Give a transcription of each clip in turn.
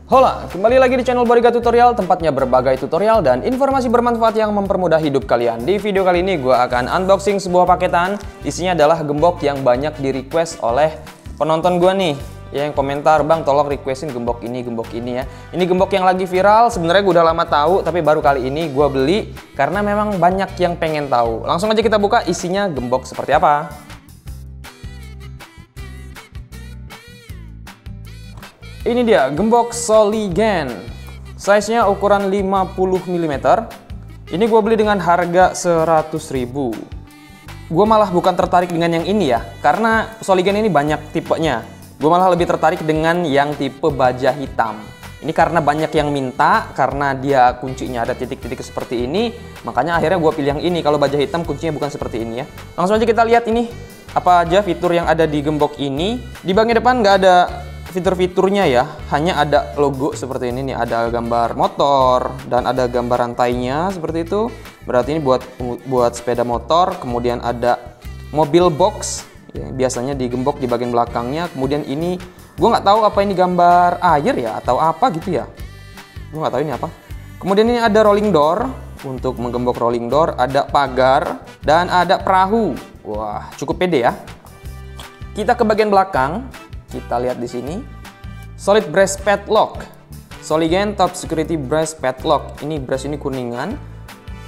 Hola, kembali lagi di channel Boriga Tutorial, tempatnya berbagai tutorial dan informasi bermanfaat yang mempermudah hidup kalian. Di video kali ini gue akan unboxing sebuah paketan. Isinya adalah gembok yang banyak di request oleh penonton gue nih, yang komentar, "Bang, tolong requestin gembok ini ya." Ini gembok yang lagi viral, sebenarnya gue udah lama tahu, tapi baru kali ini gue beli karena memang banyak yang pengen tahu. Langsung aja kita buka isinya gembok seperti apa. Ini dia gembok Soligen. Size-nya ukuran 50 mm. Ini gue beli dengan harga 100.000. Gue malah bukan tertarik dengan yang ini ya, karena Soligen ini banyak tipenya. Gue malah lebih tertarik dengan yang tipe baja hitam. Ini karena banyak yang minta, karena dia kuncinya ada titik-titik seperti ini, makanya akhirnya gue pilih yang ini. Kalau baja hitam kuncinya bukan seperti ini ya. Langsung aja kita lihat ini apa aja fitur yang ada di gembok ini. Di bagian depan nggak ada fitur-fiturnya ya, hanya ada logo seperti ini nih, ada gambar motor dan ada gambar rantainya seperti itu. Berarti ini buat sepeda motor. Kemudian ada mobil box ya, biasanya digembok di bagian belakangnya. Kemudian ini gue nggak tahu apa ini, gambar air ya atau apa gitu ya, gue nggak tahu ini apa. Kemudian ini ada rolling door untuk menggembok rolling door, ada pagar dan ada perahu. Wah, cukup pede ya. Kita ke bagian belakang. Kita lihat di sini, solid brass padlock, Soligen Top Security Brass Padlock. Ini brass ini kuningan.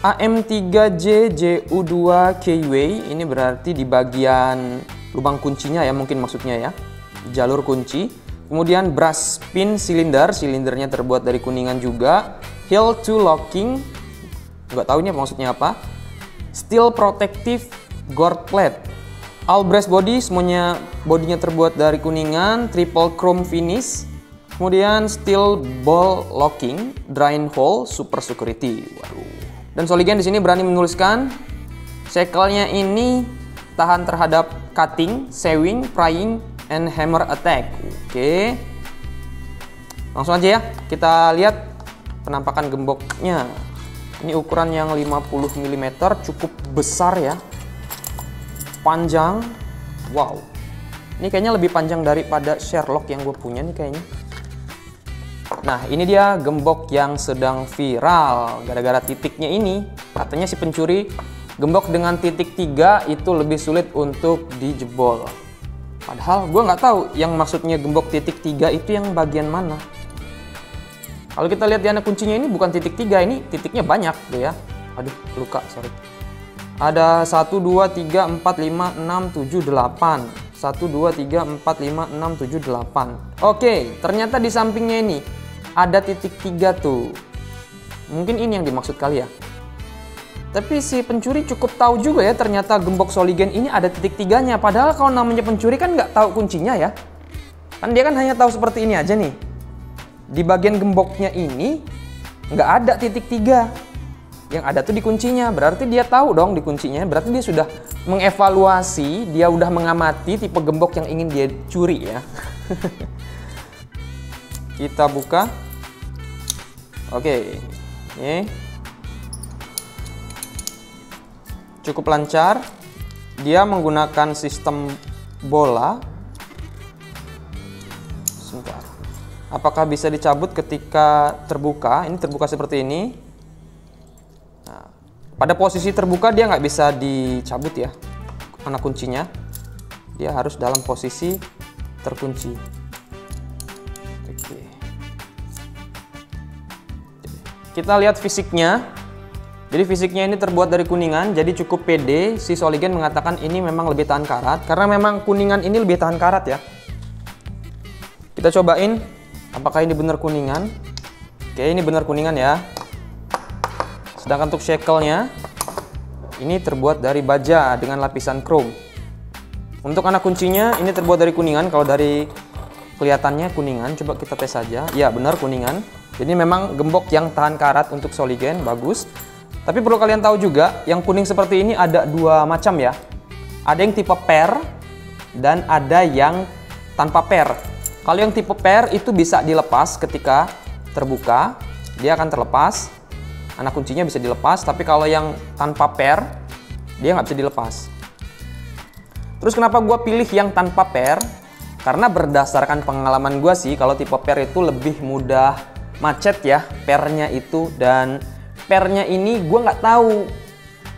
AM3J JU2 Keyway. Ini berarti di bagian lubang kuncinya ya, mungkin maksudnya ya, jalur kunci. Kemudian brass pin silinder, silindernya terbuat dari kuningan juga. Heel to locking, nggak tahu ini maksudnya apa. Steel protective guard plate. All brass body, semuanya bodinya terbuat dari kuningan, triple chrome finish. Kemudian steel ball locking, drain hole, super security. Waduh. Dan Soligen di sini berani menuliskan shackle-nya ini tahan terhadap cutting, sewing, prying, and hammer attack. Oke. Langsung aja ya, kita lihat penampakan gemboknya. Ini ukuran yang 50 mm, cukup besar ya. Panjang, wow, ini kayaknya lebih panjang daripada Sherlock yang gue punya nih kayaknya. Nah, ini dia gembok yang sedang viral gara-gara titiknya ini. Katanya si pencuri gembok dengan titik 3 itu lebih sulit untuk dijebol. Padahal gue nggak tahu yang maksudnya gembok titik 3 itu yang bagian mana. Kalau kita lihat di anak kuncinya ini bukan titik 3, ini titiknya banyak tuh ya. Aduh, luka, sorry. Ada 1, 2, 3, 4, 5, 6, 7, 8. 1, 2, 3, 4, 5, 6, 7, 8. Oke, ternyata di sampingnya ini ada titik 3 tuh. Mungkin ini yang dimaksud kali ya. Tapi si pencuri cukup tahu juga ya, ternyata gembok Soligen ini ada titik 3-nya. Padahal kalau namanya pencuri kan nggak tahu kuncinya ya. Kan dia kan hanya tahu seperti ini aja nih. Di bagian gemboknya ini nggak ada titik 3. Yang ada tuh di kuncinya, berarti dia tahu dong di kuncinya, berarti dia sudah mengevaluasi, dia udah mengamati tipe gembok yang ingin dia curi ya. Kita buka. Oke, ini cukup lancar. Dia menggunakan sistem bola. Sebentar. Apakah bisa dicabut ketika terbuka? Ini terbuka seperti ini. Pada posisi terbuka dia nggak bisa dicabut ya, anak kuncinya. Dia harus dalam posisi terkunci. Oke. Kita lihat fisiknya. Jadi fisiknya ini terbuat dari kuningan, jadi cukup pede. Si Soligen mengatakan ini memang lebih tahan karat, karena memang kuningan ini lebih tahan karat ya. Kita cobain, apakah ini benar kuningan? Oke, ini benar kuningan ya. Sedangkan untuk shackle-nya ini terbuat dari baja dengan lapisan chrome. Untuk anak kuncinya ini terbuat dari kuningan. Kalau dari kelihatannya kuningan, coba kita tes saja. Ya, benar kuningan. Jadi memang gembok yang tahan karat untuk Soligen, bagus. Tapi perlu kalian tahu juga, yang kuning seperti ini ada dua macam ya. Ada yang tipe pair dan ada yang tanpa pair. Kalau yang tipe pair itu bisa dilepas ketika terbuka, dia akan terlepas. Anak kuncinya bisa dilepas, tapi kalau yang tanpa pair, dia nggak bisa dilepas. Terus kenapa gue pilih yang tanpa pair? Karena berdasarkan pengalaman gue sih, kalau tipe per itu lebih mudah macet ya pernya itu. Dan pernya ini gue nggak tahu,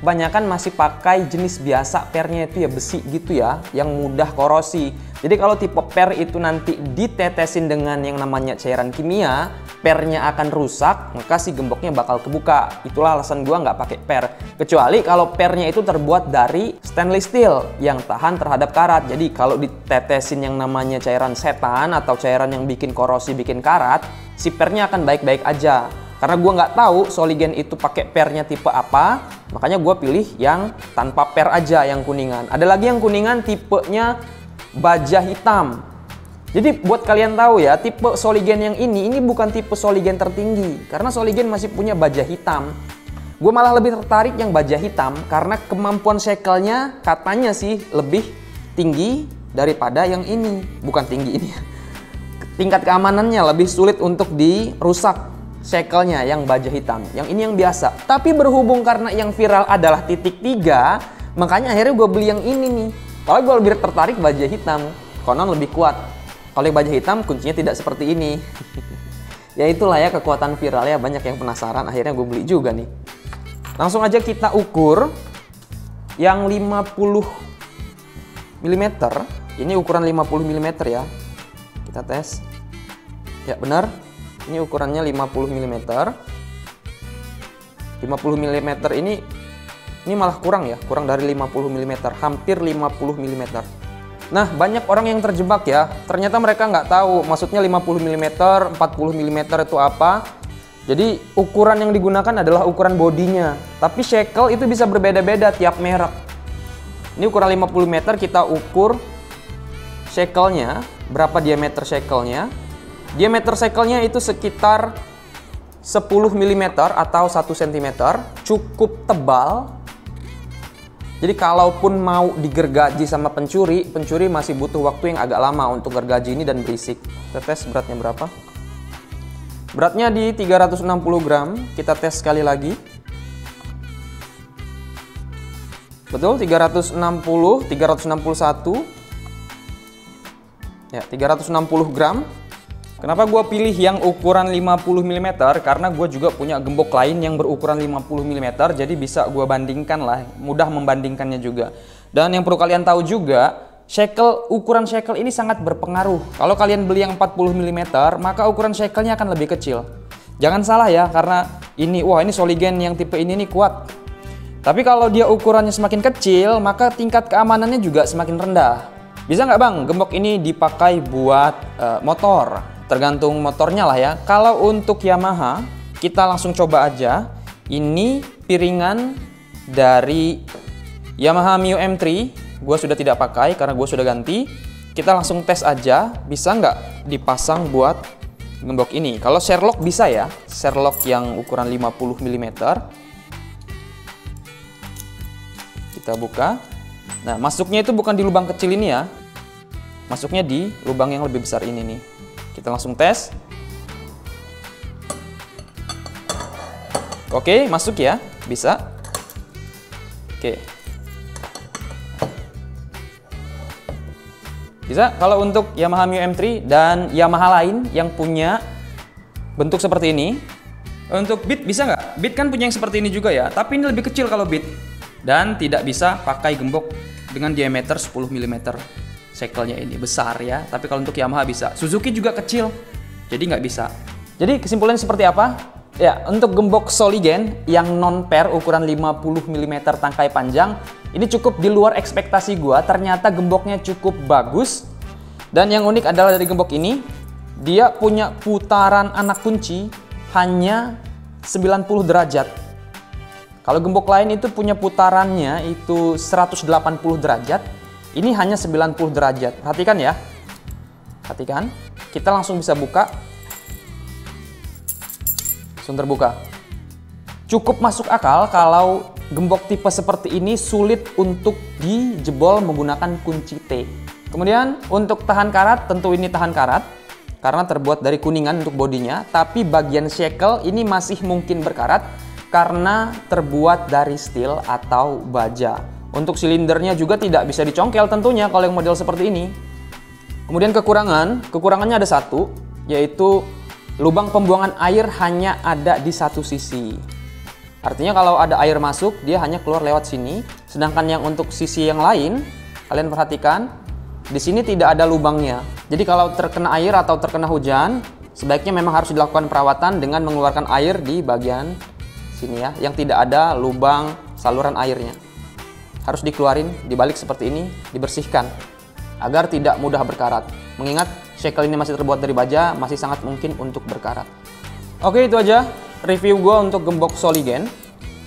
kebanyakan masih pakai jenis biasa pernya itu ya besi gitu ya, yang mudah korosi. Jadi kalau tipe per itu nanti ditetesin dengan yang namanya cairan kimia, pernya akan rusak, maka si gemboknya bakal kebuka. Itulah alasan gua nggak pakai per. Kecuali kalau pernya itu terbuat dari stainless steel yang tahan terhadap karat. Jadi kalau ditetesin yang namanya cairan setan atau cairan yang bikin korosi, bikin karat, si pernya akan baik-baik aja. Karena gue nggak tahu Soligen itu pakai pernya tipe apa, makanya gue pilih yang tanpa per aja, yang kuningan. Ada lagi yang kuningan tipenya baja hitam. Jadi buat kalian tahu ya, tipe Soligen yang ini bukan tipe Soligen tertinggi. Karena Soligen masih punya baja hitam. Gue malah lebih tertarik yang baja hitam karena kemampuan shackle-nya katanya sih lebih tinggi daripada yang ini. Bukan tinggi ini ya. Tingkat keamanannya lebih sulit untuk dirusak. Shackle-nya yang baja hitam, yang ini yang biasa. Tapi berhubung karena yang viral adalah titik 3, makanya akhirnya gue beli yang ini nih. Kalau gue lebih tertarik baja hitam, konon lebih kuat. Kalau yang baja hitam kuncinya tidak seperti ini. Ya itulah ya kekuatan viral ya, banyak yang penasaran, akhirnya gue beli juga nih. Langsung aja kita ukur yang 50 mm. Ini ukuran 50 mm ya. Kita tes. Ya benar. Ini ukurannya 50 mm. 50 mm ini malah kurang ya, kurang dari 50 mm, hampir 50 mm. Nah, banyak orang yang terjebak ya. Ternyata mereka nggak tahu maksudnya 50 mm, 40 mm itu apa. Jadi ukuran yang digunakan adalah ukuran bodinya. Tapi shackle itu bisa berbeda-beda tiap merek. Ini ukuran 50 mm, kita ukur shackle-nya, berapa diameter shackle-nya. Diameter shackle-nya itu sekitar 10 mm atau 1 cm, cukup tebal. Jadi kalaupun mau digergaji sama pencuri masih butuh waktu yang agak lama untuk gergaji ini dan berisik. Kita tes beratnya berapa. Beratnya di 360 gram, kita tes sekali lagi. Betul, 360, 361. Ya, 360 gram. Kenapa gue pilih yang ukuran 50 mm? Karena gue juga punya gembok lain yang berukuran 50 mm, jadi bisa gue bandingkan lah, mudah membandingkannya juga. Dan yang perlu kalian tahu juga, ukuran shackle ini sangat berpengaruh. Kalau kalian beli yang 40 mm, maka ukuran shackle-nya akan lebih kecil. Jangan salah ya, karena ini, wah ini Soligen yang tipe ini nih kuat. Tapi kalau dia ukurannya semakin kecil, maka tingkat keamanannya juga semakin rendah. Bisa nggak bang, gembok ini dipakai buat motor? Tergantung motornya lah ya. Kalau untuk Yamaha, kita langsung coba aja. Ini piringan dari Yamaha Mio M3. Gue sudah tidak pakai karena gue sudah ganti. Kita langsung tes aja, bisa nggak dipasang buat gembok ini. Kalau Sherlock bisa ya, Sherlock yang ukuran 50 mm. Kita buka. Nah, masuknya itu bukan di lubang kecil ini ya. Masuknya di lubang yang lebih besar ini nih. Kita langsung tes. Oke, masuk ya. Bisa. Oke. Bisa. Kalau untuk Yamaha Mio M3 dan Yamaha lain yang punya bentuk seperti ini. Untuk Beat bisa nggak? Beat kan punya yang seperti ini juga ya. Tapi ini lebih kecil kalau Beat. Dan tidak bisa pakai gembok dengan diameter 10 mm. Shackle-nya ini besar ya, tapi kalau untuk Yamaha bisa. Suzuki juga kecil, jadi nggak bisa. Jadi kesimpulannya seperti apa? Ya, untuk gembok Soligen yang non-per ukuran 50 mm tangkai panjang, ini cukup di luar ekspektasi gua. Ternyata gemboknya cukup bagus. Dan yang unik adalah dari gembok ini, dia punya putaran anak kunci hanya 90 derajat. Kalau gembok lain itu punya putarannya itu 180 derajat. Ini hanya 90 derajat. Perhatikan ya. Perhatikan. Kita langsung bisa buka. Langsung terbuka. Cukup masuk akal kalau gembok tipe seperti ini sulit untuk dijebol menggunakan kunci T. Kemudian untuk tahan karat, tentu ini tahan karat. Karena terbuat dari kuningan untuk bodinya. Tapi bagian shackle ini masih mungkin berkarat. Karena terbuat dari steel atau baja. Untuk silindernya juga tidak bisa dicongkel tentunya kalau yang model seperti ini. Kemudian kekurangannya ada satu, yaitu lubang pembuangan air hanya ada di satu sisi. Artinya kalau ada air masuk, dia hanya keluar lewat sini. Sedangkan yang untuk sisi yang lain, kalian perhatikan, di sini tidak ada lubangnya. Jadi kalau terkena air atau terkena hujan, sebaiknya memang harus dilakukan perawatan dengan mengeluarkan air di bagian sini ya, yang tidak ada lubang saluran airnya. Harus dikeluarin, dibalik seperti ini, dibersihkan agar tidak mudah berkarat. Mengingat shackle ini masih terbuat dari baja, masih sangat mungkin untuk berkarat. Oke, itu aja review gue untuk gembok Soligen.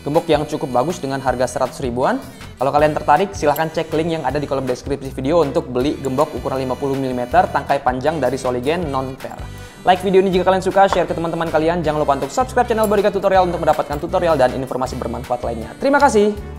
Gembok yang cukup bagus dengan harga 100 ribuan. Kalau kalian tertarik, silahkan cek link yang ada di kolom deskripsi video untuk beli gembok ukuran 50 mm tangkai panjang dari Soligen non-per. Like video ini jika kalian suka, share ke teman-teman kalian. Jangan lupa untuk subscribe channel Bodyguard Tutorial untuk mendapatkan tutorial dan informasi bermanfaat lainnya. Terima kasih.